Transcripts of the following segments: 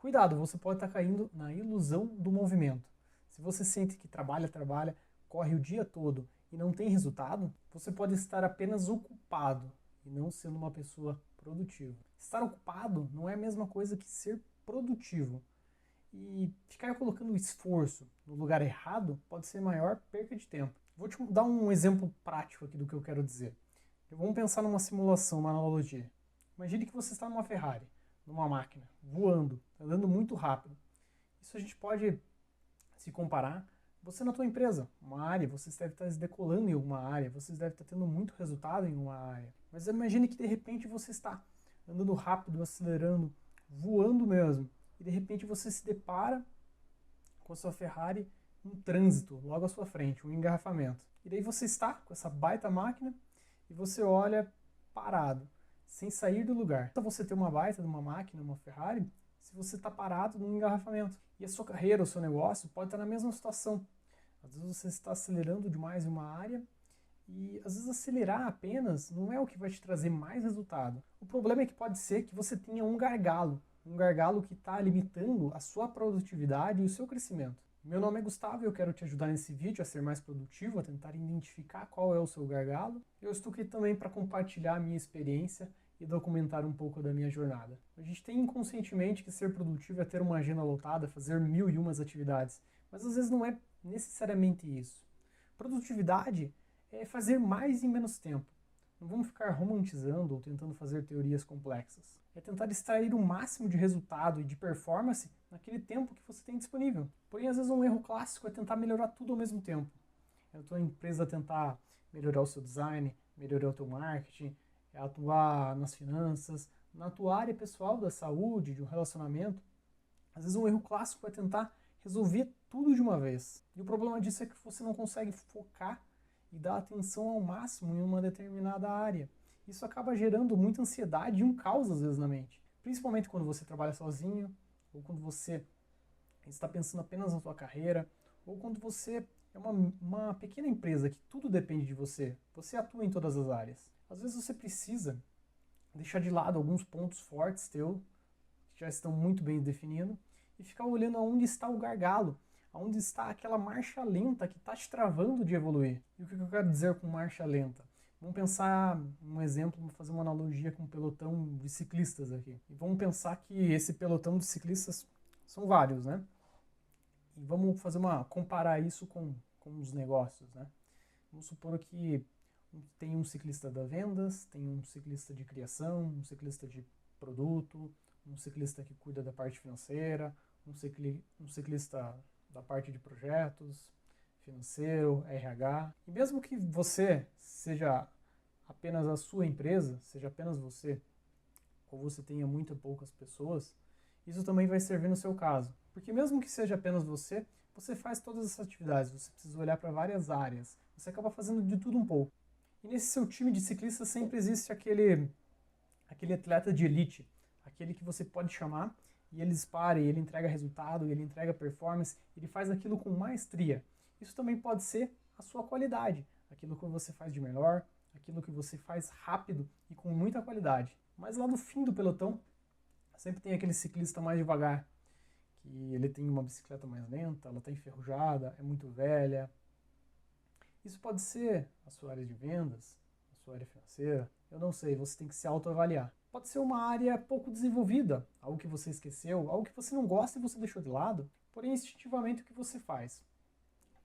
Cuidado, você pode estar caindo na ilusão do movimento. Se você sente que trabalha, corre o dia todo e não tem resultado, você pode estar apenas ocupado e não sendo uma pessoa produtiva. Estar ocupado não é a mesma coisa que ser produtivo. E ficar colocando o esforço no lugar errado pode ser maior perca de tempo. Vou te dar um exemplo prático aqui do que eu quero dizer. Vamos pensar numa simulação, uma analogia. Imagine que você está numa Ferrari, numa máquina, voando, andando muito rápido. Isso a gente pode se comparar. Você na tua empresa, uma área, você deve estar decolando em alguma área, você deve estar tendo muito resultado em uma área. Mas imagine que de repente você está andando rápido, acelerando, voando mesmo. E de repente você se depara com a sua Ferrari um trânsito logo à sua frente, um engarrafamento. E daí você está com essa baita máquina e você olha parado, sem sair do lugar. Então você ter uma baita de uma máquina, uma Ferrari, se você está parado num engarrafamento. E a sua carreira, o seu negócio pode estar na mesma situação. Às vezes você está acelerando demais em uma área e às vezes acelerar apenas não é o que vai te trazer mais resultado. O problema é que pode ser que você tenha um gargalo que está limitando a sua produtividade e o seu crescimento. Meu nome é Gustavo e eu quero te ajudar nesse vídeo a ser mais produtivo, a tentar identificar qual é o seu gargalo. Eu estou aqui também para compartilhar a minha experiência e documentar um pouco da minha jornada. A gente tem inconscientemente que ser produtivo é ter uma agenda lotada, fazer 1001 atividades, mas às vezes não é necessariamente isso. Produtividade é fazer mais em menos tempo. Não vamos ficar romantizando ou tentando fazer teorias complexas. É tentar extrair o máximo de resultado e de performance naquele tempo que você tem disponível. Porém, às vezes um erro clássico é tentar melhorar tudo ao mesmo tempo. É a tua empresa tentar melhorar o seu design, melhorar o teu marketing, é atuar nas finanças, na tua área pessoal da saúde, de um relacionamento. Às vezes um erro clássico é tentar resolver tudo de uma vez. E o problema disso é que você não consegue focar e dar atenção ao máximo em uma determinada área. Isso acaba gerando muita ansiedade e um caos às vezes na mente. Principalmente quando você trabalha sozinho, ou quando você está pensando apenas na sua carreira, ou quando você é uma pequena empresa que tudo depende de você. Você atua em todas as áreas. Às vezes você precisa deixar de lado alguns pontos fortes teu, que já estão muito bem definidos, e ficar olhando aonde está o gargalo, aonde está aquela marcha lenta que está te travando de evoluir. E o que eu quero dizer com marcha lenta? Vamos pensar um exemplo, vamos fazer uma analogia com um pelotão de ciclistas aqui. E vamos pensar que esse pelotão de ciclistas são vários, né? E vamos comparar isso com os negócios, né? Vamos supor que tem um ciclista da vendas, tem um ciclista de criação, um ciclista de produto, um ciclista que cuida da parte financeira, um ciclista da parte de projetos, financeiro, RH. E mesmo que você seja apenas a sua empresa, seja apenas você, ou você tenha muito poucas pessoas, isso também vai servir no seu caso. Porque mesmo que seja apenas você, você faz todas essas atividades, você precisa olhar para várias áreas, você acaba fazendo de tudo um pouco. E nesse seu time de ciclistas sempre existe aquele atleta de elite, aquele que você pode chamar e ele dispara, e ele entrega resultado, e ele entrega performance, ele faz aquilo com maestria. Isso também pode ser a sua qualidade, aquilo que você faz de melhor, aquilo que você faz rápido e com muita qualidade. Mas lá no fim do pelotão, sempre tem aquele ciclista mais devagar, que ele tem uma bicicleta mais lenta, ela está enferrujada, é muito velha. Isso pode ser a sua área de vendas, a sua área financeira, eu não sei, você tem que se autoavaliar. Pode ser uma área pouco desenvolvida, algo que você esqueceu, algo que você não gosta e você deixou de lado, porém instintivamente o que você faz?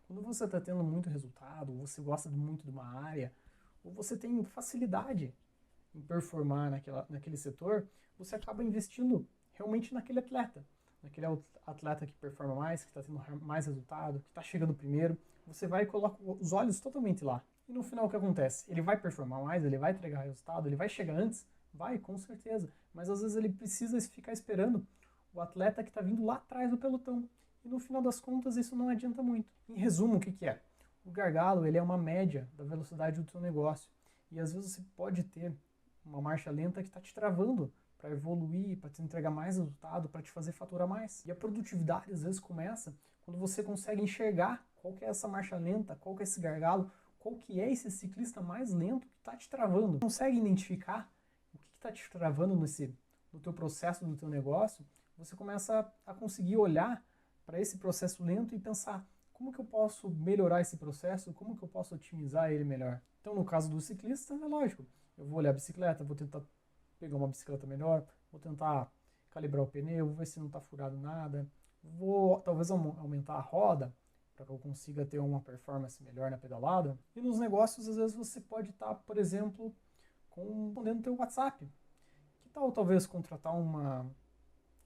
Quando você está tendo muito resultado, ou você gosta muito de uma área, ou você tem facilidade em performar naquele setor, você acaba investindo realmente naquele atleta que performa mais, que está tendo mais resultado, que está chegando primeiro, você vai e coloca os olhos totalmente lá. E no final o que acontece? Ele vai performar mais, ele vai entregar resultado, ele vai chegar antes? Vai, com certeza. Mas às vezes ele precisa ficar esperando o atleta que está vindo lá atrás do pelotão. E no final das contas isso não adianta muito. Em resumo, o que é? O gargalo ele é uma média da velocidade do seu negócio. E às vezes você pode ter uma marcha lenta que está te travando para evoluir, para te entregar mais resultado, para te fazer faturar mais. E a produtividade às vezes começa quando você consegue enxergar qual que é essa marcha lenta, qual que é esse gargalo, qual que é esse ciclista mais lento que está te travando. Você consegue identificar o que está te travando no teu processo, no teu negócio, você começa a conseguir olhar para esse processo lento e pensar como que eu posso melhorar esse processo, como que eu posso otimizar ele melhor. Então, no caso do ciclista, é lógico, eu vou olhar a bicicleta, vou tentar pegar uma bicicleta melhor, vou tentar calibrar o pneu, vou ver se não está furado nada, vou talvez aumentar a roda para que eu consiga ter uma performance melhor na pedalada. E nos negócios, às vezes, você pode estar, por exemplo, respondendo o teu WhatsApp. Que tal talvez contratar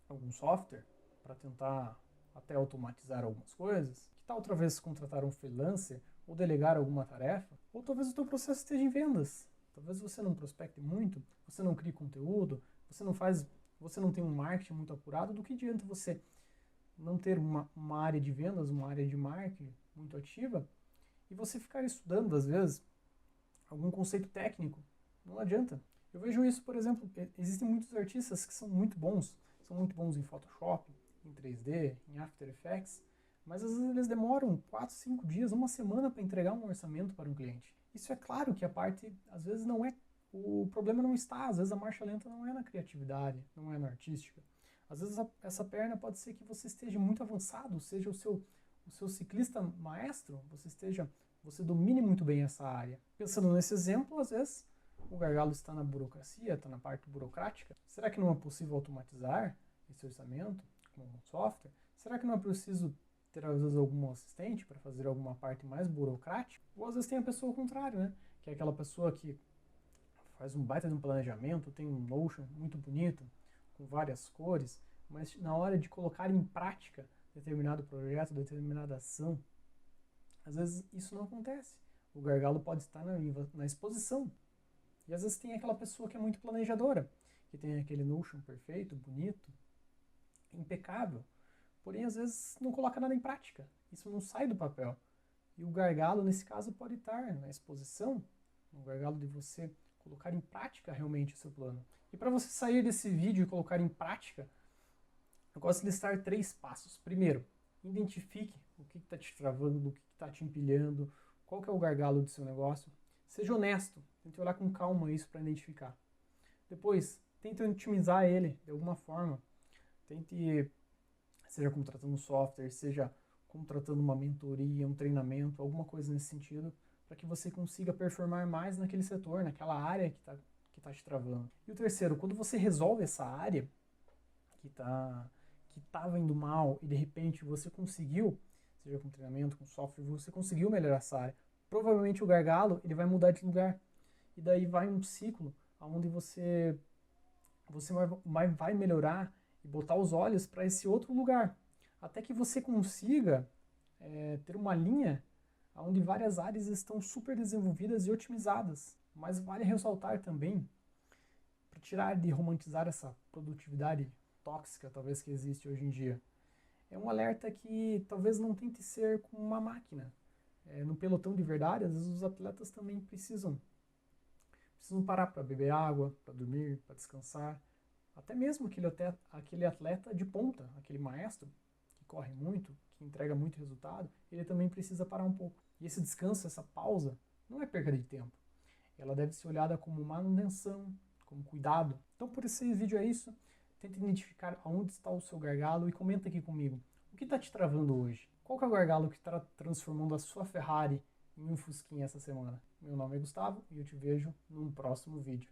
algum software para tentar até automatizar algumas coisas? Que tal outra vez contratar um freelancer ou delegar alguma tarefa? Ou talvez o teu processo esteja em vendas. Talvez você não prospecte muito, você não crie conteúdo, você não tem um marketing muito apurado. Do que adianta você não ter uma área de vendas, uma área de marketing muito ativa e você ficar estudando, às vezes, algum conceito técnico? Não adianta. Eu vejo isso, por exemplo, existem muitos artistas que são muito bons em Photoshop, em 3D, em After Effects, mas às vezes eles demoram 4, 5 dias, uma semana para entregar um orçamento para um cliente. Isso é claro que a parte, às vezes não é, o problema não está, às vezes a marcha lenta não é na criatividade, não é na artística. Às vezes essa perna pode ser que você esteja muito avançado, seja o seu ciclista maestro, você domine muito bem essa área. Pensando nesse exemplo, às vezes o gargalo está na burocracia, está na parte burocrática. Será que não é possível automatizar esse orçamento com um software? Será que não é preciso ter, às vezes, algum assistente para fazer alguma parte mais burocrática? Ou às vezes tem a pessoa ao contrário, né? Que é aquela pessoa que faz um baita de um planejamento, tem um Notion muito bonito, com várias cores, mas na hora de colocar em prática determinado projeto, determinada ação, às vezes isso não acontece. O gargalo pode estar na exposição. E às vezes tem aquela pessoa que é muito planejadora, que tem aquele Notion perfeito, bonito, impecável, porém às vezes não coloca nada em prática. Isso não sai do papel. E o gargalo, nesse caso, pode estar na exposição, no gargalo de você colocar em prática realmente o seu plano. E para você sair desse vídeo e colocar em prática, eu gosto de listar 3 passos. Primeiro, identifique o que está te travando, o que está te empilhando, qual que é o gargalo do seu negócio. Seja honesto, tente olhar com calma isso para identificar. Depois, tente otimizar ele de alguma forma. Tente, seja contratando um software, seja contratando uma mentoria, um treinamento, alguma coisa nesse sentido, para que você consiga performar mais naquele setor, naquela área que tá te travando. E o terceiro, quando você resolve essa área que estava indo mal e de repente você conseguiu, seja com treinamento, com software, você conseguiu melhorar essa área, provavelmente o gargalo ele vai mudar de lugar. E daí vai um ciclo onde você vai melhorar e botar os olhos para esse outro lugar. Até que você consiga ter uma linha onde várias áreas estão super desenvolvidas e otimizadas. Mas vale ressaltar também, para tirar de romantizar essa produtividade tóxica, talvez que existe hoje em dia, é um alerta que talvez não tente ser como uma máquina. No pelotão de verdade, às vezes os atletas também precisam parar para beber água, para dormir, para descansar. Até mesmo aquele atleta de ponta, aquele maestro que corre muito, que entrega muito resultado, ele também precisa parar um pouco. E esse descanso, essa pausa, não é perda de tempo. Ela deve ser olhada como manutenção, como cuidado. Então, por esse vídeo é isso. Tenta identificar aonde está o seu gargalo e comenta aqui comigo. O que está te travando hoje? Qual que é o gargalo que está transformando a sua Ferrari em um Fusquinha essa semana? Meu nome é Gustavo e eu te vejo num próximo vídeo.